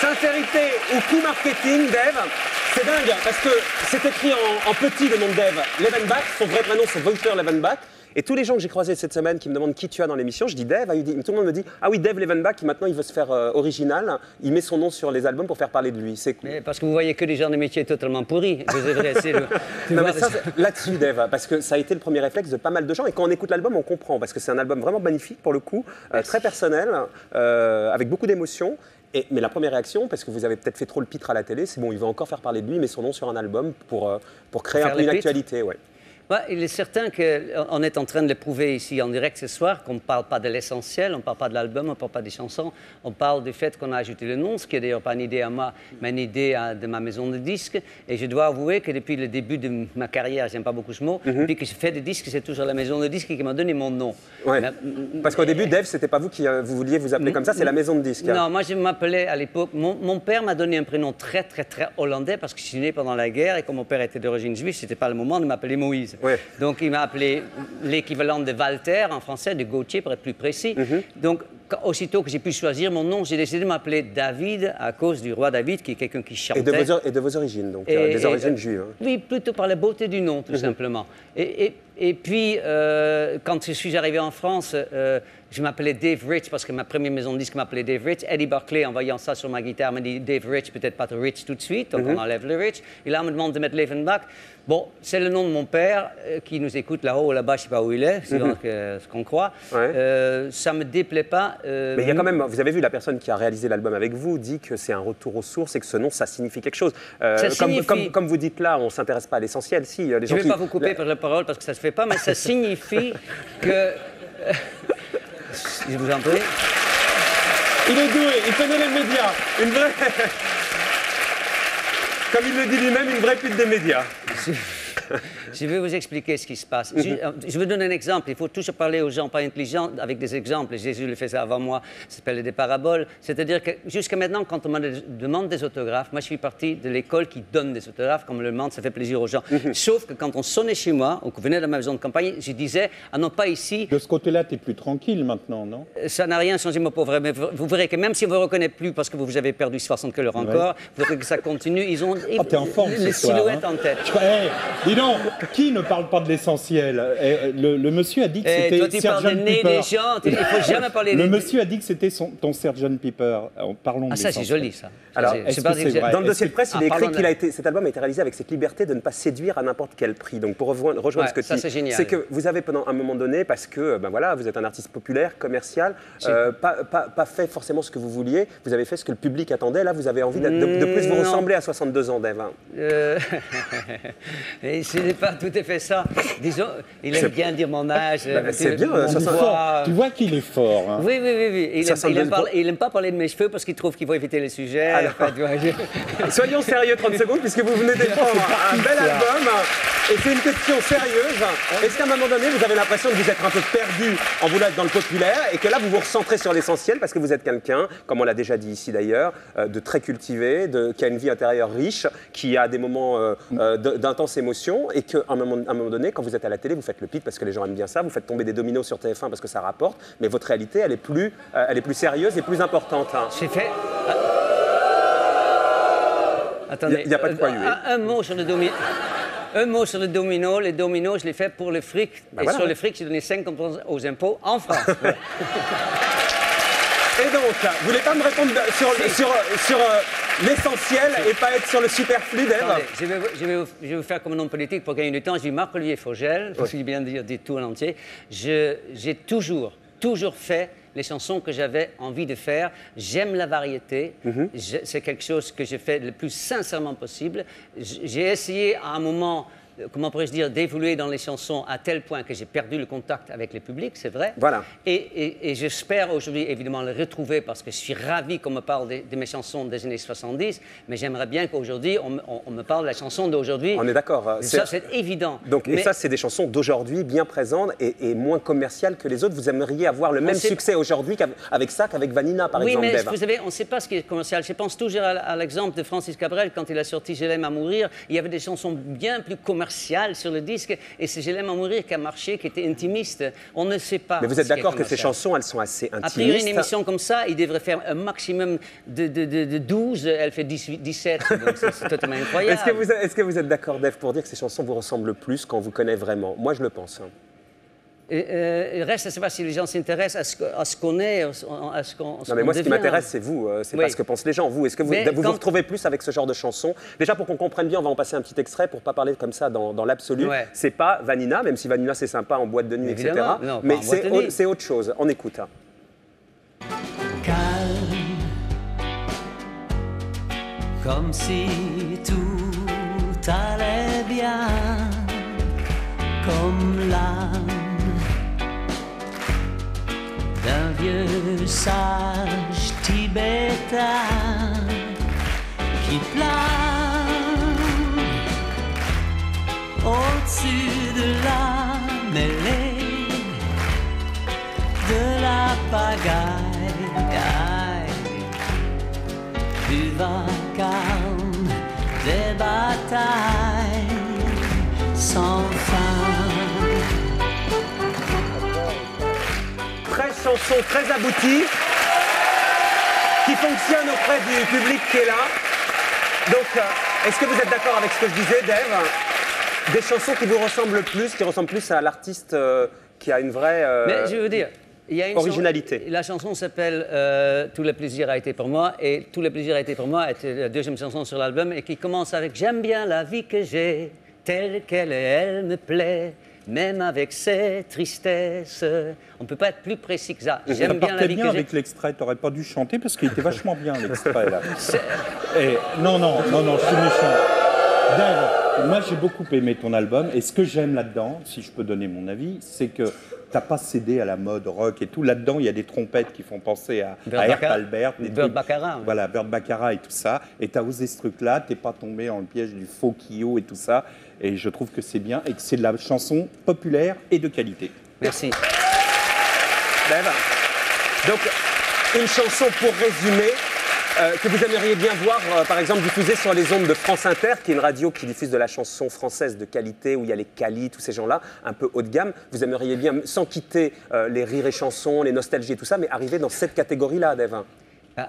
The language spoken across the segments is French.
Sincérité ou coup marketing, Dave. C'est dingue, parce que c'est écrit en petit le nom de Dave. Levenbach, son vrai prénom c'est Wouter Levenbach. Et tous les gens que j'ai croisés cette semaine qui me demandent qui tu as dans l'émission, je dis Dave, tout le monde me dit ah oui, Dave Levenbach, qui maintenant il veut se faire original, il met son nom sur les albums pour faire parler de lui. C'est cool. Mais parce que vous voyez que des gens de métier totalement pourris. Vous devriez essayer de. Non, mais ça, là-dessus, Dave, parce que ça a été le premier réflexe de pas mal de gens. Et quand on écoute l'album, on comprend, parce que c'est un album vraiment magnifique pour le coup, très personnel, avec beaucoup d'émotions. Mais la première réaction, parce que vous avez peut-être fait trop le pitre à la télé, c'est bon, il va encore faire parler de lui, mais son nom sur un album pour créer un peu une actualité. Ouais. Ouais, il est certain qu'on est en train de le prouver ici en direct ce soir, qu'on ne parle pas de l'essentiel, on ne parle pas de l'album, on ne parle pas des chansons, on parle du fait qu'on a ajouté le nom, ce qui n'est d'ailleurs pas une idée à moi, mais une idée de ma maison de disques. Et je dois avouer que depuis le début de ma carrière, j'aime pas beaucoup ce mot, depuis que je fais des disques, c'est toujours la maison de disques qui m'a donné mon nom. Ouais. Parce qu'au début, Dave, c'était pas vous qui vous vouliez vous appeler comme ça, c'est la maison de disques. Non, moi je m'appelais à l'époque, mon père m'a donné un prénom très hollandais parce que je suis né pendant la guerre et comme mon père était d'origine juive, c'était pas le moment de m'appeler Moïse. Ouais. Donc, il m'a appelé l'équivalent de Walter en français, de Gauthier pour être plus précis. Donc, aussitôt que j'ai pu choisir mon nom, j'ai décidé de m'appeler David à cause du roi David, qui est quelqu'un qui chantait. Et de vos origines, donc des origines juives. Hein. Oui, plutôt par la beauté du nom, tout simplement. Et puis, quand je suis arrivé en France, je m'appelais Dave Rich parce que ma première maison de disques m'appelait Dave Rich. Eddie Barclay, en voyant ça sur ma guitare, m'a dit Dave Rich, peut-être pas trop Rich tout de suite, donc on enlève le Rich. Et là, on me demande de mettre Levenbach. Bon, c'est le nom de mon père qui nous écoute là-haut, là-bas, je ne sais pas où il est, c'est ce qu'on croit. Ouais. Ça ne me déplaît pas. Mais il y a quand même, vous avez vu, la personne qui a réalisé l'album avec vous dit que c'est un retour aux sources et que ce nom, ça signifie quelque chose. Comme vous dites là, on ne s'intéresse pas à l'essentiel. Si, les je ne vais pas vous couper par la parole parce que ça ne se fait pas, mais ça signifie que... Je vous en prie. Il est doué, il connaît les médias. Une vraie... Comme il le dit lui-même, une vraie pute des médias. Je vais vous expliquer ce qui se passe. Je vous donne un exemple. Il faut toujours parler aux gens pas intelligents avec des exemples. Jésus le fait ça avant moi. Ça s'appelle des paraboles. C'est-à-dire que jusqu'à maintenant, quand on me demande des autographes, moi je suis parti de l'école qui donne des autographes. Quand on me le demande, ça fait plaisir aux gens. Sauf que quand on sonnait chez moi, ou qu'on venait de ma maison de campagne, je disais, ah non, pas ici. De ce côté-là, tu es plus tranquille maintenant, non? Ça n'a rien changé, mon pauvre. Mais vous verrez que même si on ne vous reconnaît plus parce que vous avez perdu 60 kilos encore, vous verrez que ça continue. Ils ont t'es en forme les ce soir, silhouettes hein. en tête. Dis donc, qui ne parle pas de l'essentiel? Le monsieur a dit que c'était toi, tu parles de nez des gens, il ne faut jamais parler Le monsieur a dit que c'était ton Sgt Pepper. Parlons de ça, c'est joli, ça. Alors, dans le dossier de presse, il est écrit que cet album a été réalisé avec cette liberté de ne pas séduire à n'importe quel prix. Donc, pour rejoindre ce que tu dis, c'est que vous avez pendant un moment donné, parce que voilà, vous êtes un artiste populaire, commercial, pas fait forcément ce que vous vouliez, vous avez fait ce que le public attendait. Là, vous avez envie de plus vous ressembler à 62 ans, Dave. Ce n'est pas tout à fait ça. Disons, il aime bien dire mon âge. C'est bien, tu vois qu'il est fort. Hein. Oui. Il n'aime pas parler de mes cheveux parce qu'il trouve qu'il faut éviter les sujets. Soyons sérieux 30 secondes, puisque vous venez d'éprendre un bel album. Et c'est une question sérieuse. Est-ce qu'à un moment donné, vous avez l'impression de vous être un peu perdu en voulant être dans le populaire et que là, vous vous recentrez sur l'essentiel parce que vous êtes quelqu'un, comme on l'a déjà dit ici d'ailleurs, de très cultivé, qui a une vie intérieure riche, qui a des moments d'intense émotion et qu'à un moment donné, quand vous êtes à la télé, vous faites le pit parce que les gens aiment bien ça, vous faites tomber des dominos sur TF1 parce que ça rapporte, mais votre réalité, elle est plus sérieuse et plus importante. Hein. J'ai fait... Attendez, il n'y a pas de quoi un mot sur le domino. Un mot sur le domino. Les dominos, je les fais pour le fric. Sur le fric, j'ai donné 50% aux impôts en France. Et donc, vous voulez pas me répondre sur l'essentiel et pas être sur le superflu, Dave? Je vais vous faire comme un homme politique pour gagner du temps. Je dis Marc-Olivier Fogel, parce qu'il vient de dire tout en entier. J'ai toujours fait les chansons que j'avais envie de faire. J'aime la variété. C'est quelque chose que j'ai fait le plus sincèrement possible. J'ai essayé à un moment, comment pourrais-je dire, d'évoluer dans les chansons à tel point que j'ai perdu le contact avec le public, c'est vrai. Voilà. Et j'espère aujourd'hui, évidemment, le retrouver parce que je suis ravi qu'on me parle de mes chansons des années 70, mais j'aimerais bien qu'aujourd'hui, on me parle de la chanson d'aujourd'hui. On est d'accord. Ça, c'est évident. Donc, et ça, c'est des chansons d'aujourd'hui, bien présentes et moins commerciales que les autres. Vous aimeriez avoir le même succès aujourd'hui avec ça qu'avec Vanina, par exemple, Oui, mais Dave. vous savez, on ne sait pas ce qui est commercial. Je pense toujours à l'exemple de Francis Cabrel, quand il a sorti « Je l'aime à mourir », il y avait des chansons bien plus commerciales commercial sur le disque. Et c'est Je l'aime à mourir qui a marché, qui était intimiste. On ne sait pas. Mais vous êtes d'accord que ces chansons, elles sont assez A priori, intimistes? une émission comme ça, il devrait faire un maximum de 12, elle fait 18, 17, donc c'est totalement incroyable. Est-ce que vous êtes d'accord, Dave, pour dire que ces chansons vous ressemblent le plus quand on vous connaît vraiment? Moi, je le pense. Hein. Il reste à savoir si les gens s'intéressent à ce qu'on est, à ce qu'on Non, mais moi, ce qui devient. m'intéresse, c'est vous. C'est pas ce que pensent les gens. Vous, est-ce que vous vous retrouvez plus avec ce genre de chansons? Déjà, pour qu'on comprenne bien, on va en passer un petit extrait pour pas parler comme ça dans l'absolu. Ouais. C'est pas Vanina, même si Vanina, c'est sympa en boîte de nuit, etc. Évidemment. Non, pas mais en boîte de nuit. c'est autre chose. On écoute. Hein. Calme, comme si tout allait bien, comme l'âme d'un vieux sage tibétain qui plane au-dessus de la mêlée de la pagaille, du vacarme des batailles sans fin. Chanson très aboutie qui fonctionne auprès du public qui est là. Donc, est-ce que vous êtes d'accord avec ce que je disais, Dave? Des chansons qui vous ressemblent plus, qui ressemblent plus à l'artiste qui a une vraie Mais je veux dire, il y a une originalité. La chanson s'appelle Tout le plaisir a été pour moi, et Tout le plaisir a été pour moi était la deuxième chanson sur l'album et qui commence avec J'aime bien la vie que j'ai, telle qu'elle est, elle me plaît. Même avec ses tristesses, on ne peut pas être plus précis que ça. J'aime bien la vie que j'ai. Avec l'extrait, t'aurais pas dû chanter parce qu'il était vachement bien l'extrait là. Et non, je suis méchant. Dave, moi j'ai beaucoup aimé ton album et ce que j'aime là-dedans, si je peux donner mon avis, c'est que t'as pas cédé à la mode rock et tout. Là-dedans, il y a des trompettes qui font penser à Herb Albert. Burt Bacharach. Voilà, Burt Bacharach et tout ça. Et t'as osé ce truc-là, t'es pas tombé dans le piège du faux Kyo et tout ça. Et je trouve que c'est bien et que c'est de la chanson populaire et de qualité. Merci. Dave. Donc, une chanson pour résumer, que vous aimeriez bien voir, par exemple, diffusée sur les ondes de France Inter, qui est une radio qui diffuse de la chanson française de qualité, où il y a les Cali, tous ces gens-là, un peu haut de gamme. Vous aimeriez bien, sans quitter les rires et chansons, les nostalgies et tout ça, mais arriver dans cette catégorie-là, Dave.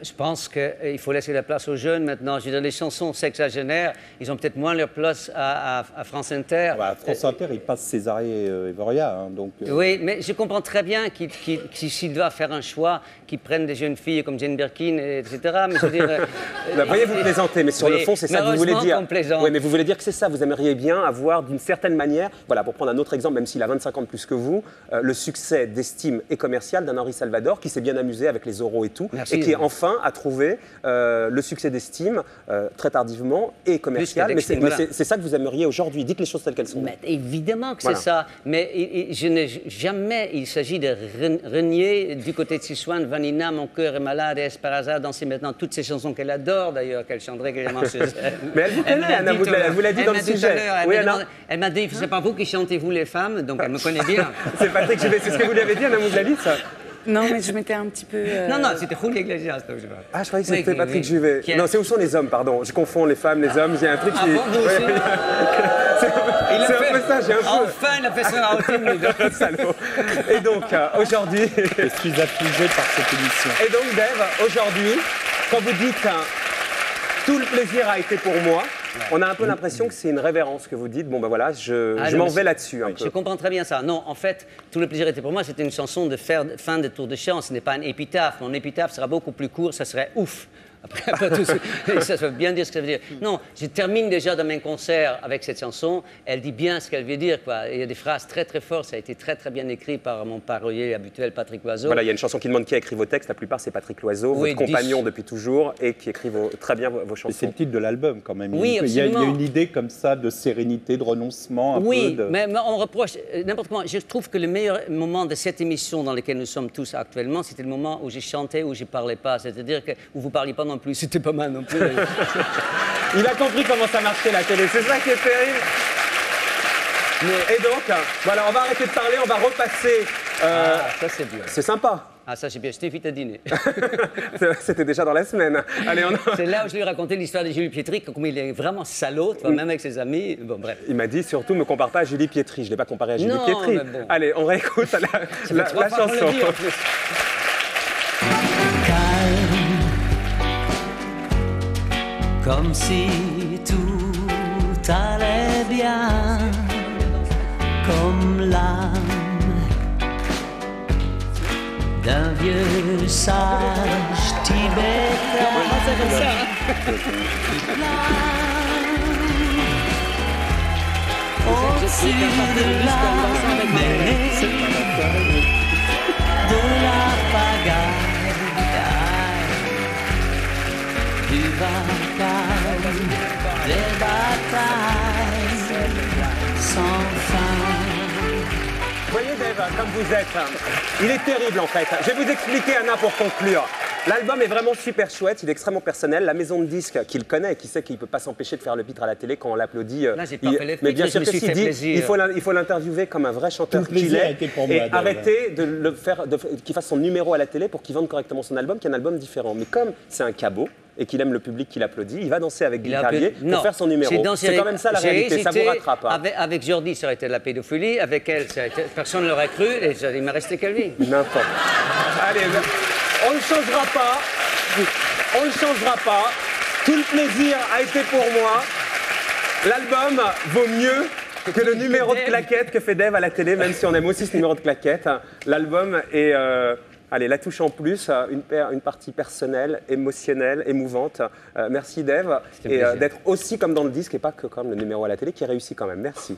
Je pense qu'il faut laisser la place aux jeunes maintenant. Je veux dire, les chansons sexagénaires, ils ont peut-être moins leur place à France Inter. Bah, France Inter, il passe Césarée et Evoria. Hein, donc, Oui, mais je comprends très bien s'il doit faire un choix, qu'ils prennent des jeunes filles comme Jane Birkin, etc. Mais je veux dire... Vous voyez, vous plaisantez, mais sur le fond, c'est ça que vous voulez dire. Oui, mais vous voulez dire que c'est ça. Vous aimeriez bien avoir, d'une certaine manière, voilà, pour prendre un autre exemple, même s'il a 25 ans de plus que vous, le succès d'estime et commercial d'un Henri Salvador qui s'est bien amusé avec les Zorro et tout, Merci, et qui enfin a trouvé le succès d'estime très tardivement et commercial. Mais c'est ça que vous aimeriez aujourd'hui. Dites les choses telles qu'elles sont. Mais évidemment que c'est ça. Mais je n'ai jamais, il s'agit de renier du côté de Sichuan, Vanina, Mon cœur est malade, et Esperanza, danser maintenant toutes ces chansons qu'elle adore d'ailleurs, qu'elle chante régulièrement sur scène. Mais elle vous connaît, Anna, elle vous l'a dit dans le sujet. Oui, elle m'a dit, c'est pas vous qui chantez, vous les femmes, donc elle me connaît bien. C'est Patrick Juvet, c'est ce que vous lui avez dit, Anna Moudlali, ça? Non, mais je m'étais un petit peu... Non, c'était Julio Iglesias. Ah, je croyais que c'était Patrick Juvet. Non, c'est où sont les hommes, pardon. Je confonds les femmes, les hommes. J'ai un truc qui... Bon, vous aussi. C'est un peu ça, j'ai un peu... Enfin, il a fait son outing. Salaud. Et donc, aujourd'hui... Je suis affligé par cette émission. Et donc, Dave, aujourd'hui, quand vous dites « tout le plaisir a été pour moi », on a un peu l'impression que c'est une révérence que vous dites. Bon, ben voilà, je m'en vais là-dessus un peu. Je comprends très bien ça. Non, en fait, Tout le plaisir était pour moi, c'était une chanson de fin de tour de chant. Ce n'est pas un épitaphe. Mon épitaphe sera beaucoup plus court, ça serait ouf. Après tout, ça veut bien dire ce que ça veut dire. Non, je termine déjà dans mes concerts avec cette chanson. Elle dit bien ce qu'elle veut dire, quoi. Il y a des phrases très très fortes. Ça a été très très bien écrit par mon parolier habituel, Patrick Loiseau. Voilà, il y a une chanson qui demande qui a écrit vos textes. La plupart, c'est Patrick Loiseau, votre compagnon depuis toujours, et qui écrit très bien vos chansons. C'est le titre de l'album, quand même. Oui, il y a absolument. une idée comme ça de sérénité, de renoncement. Oui, mais on reproche n'importe comment. Je trouve que le meilleur moment de cette émission dans laquelle nous sommes tous actuellement, c'était le moment où j'ai chanté, où je ne parlais pas. C'est-à-dire que où vous ne parliez pas non plus. C'était pas mal non plus. Il a compris comment ça marchait la télé. C'est ça qui est terrible. Et donc, voilà, on va arrêter de parler, on va repasser. Ça c'est bien. C'est sympa. Ah, ça, c'est bien. Je t'invite à dîner. C'était déjà dans la semaine. Allez, C'est là où je lui ai raconté l'histoire de Julie Pietri, comme il est vraiment salaud, tu vois, même avec ses amis. Bon, bref. Il m'a dit surtout, ne me compare pas à Julie Pietri. Je ne l'ai pas comparé à Julie Non, Pietri. mais bon. Allez, on réécoute la chanson. Calme, comme si tout allait bien, comme l'âme d'un vieux sage tibétain. Au-dessus de la mêlée, de la pagaille, du vacarme, des batailles sans fin. Voyez Dave, comme vous êtes, il est terrible en fait. Je vais vous expliquer Anna pour conclure. L'album est vraiment super chouette, il est extrêmement personnel. La maison de disques qu'il connaît et qui sait qu'il ne peut pas s'empêcher de faire le pitre à la télé quand on l'applaudit. Là, j'ai pas fait les mais bien pitres, sûr je que me suis s'il fait dit, plaisir. il faut l'interviewer comme un vrai chanteur Tout le qu'il plaisir a est été pour moi, et Dave. arrêter de le faire, qu'il fasse son numéro à la télé pour qu'il vende correctement son album, qui est un album différent. Mais comme c'est un cabot et qu'il aime le public qui l'applaudit, il va danser avec Guy Carlier pour faire son numéro. C'est quand même ça la réalité, ça vous rattrape. Avec Jordi, ça aurait été de la pédophilie. Avec elle, personne ne l'aurait cru. Et il ne me restait qu'à lui. N'importe. Allez, on ne changera pas. On ne changera pas. Tout le plaisir a été pour moi. L'album vaut mieux que le numéro de claquette que fait Dave à la télé, même si on aime aussi ce numéro de claquette. L'album est, allez, la touche en plus, une partie personnelle, émotionnelle, émouvante. Merci Dave. Et d'être aussi comme dans le disque et pas que comme le numéro à la télé qui réussit quand même. Merci.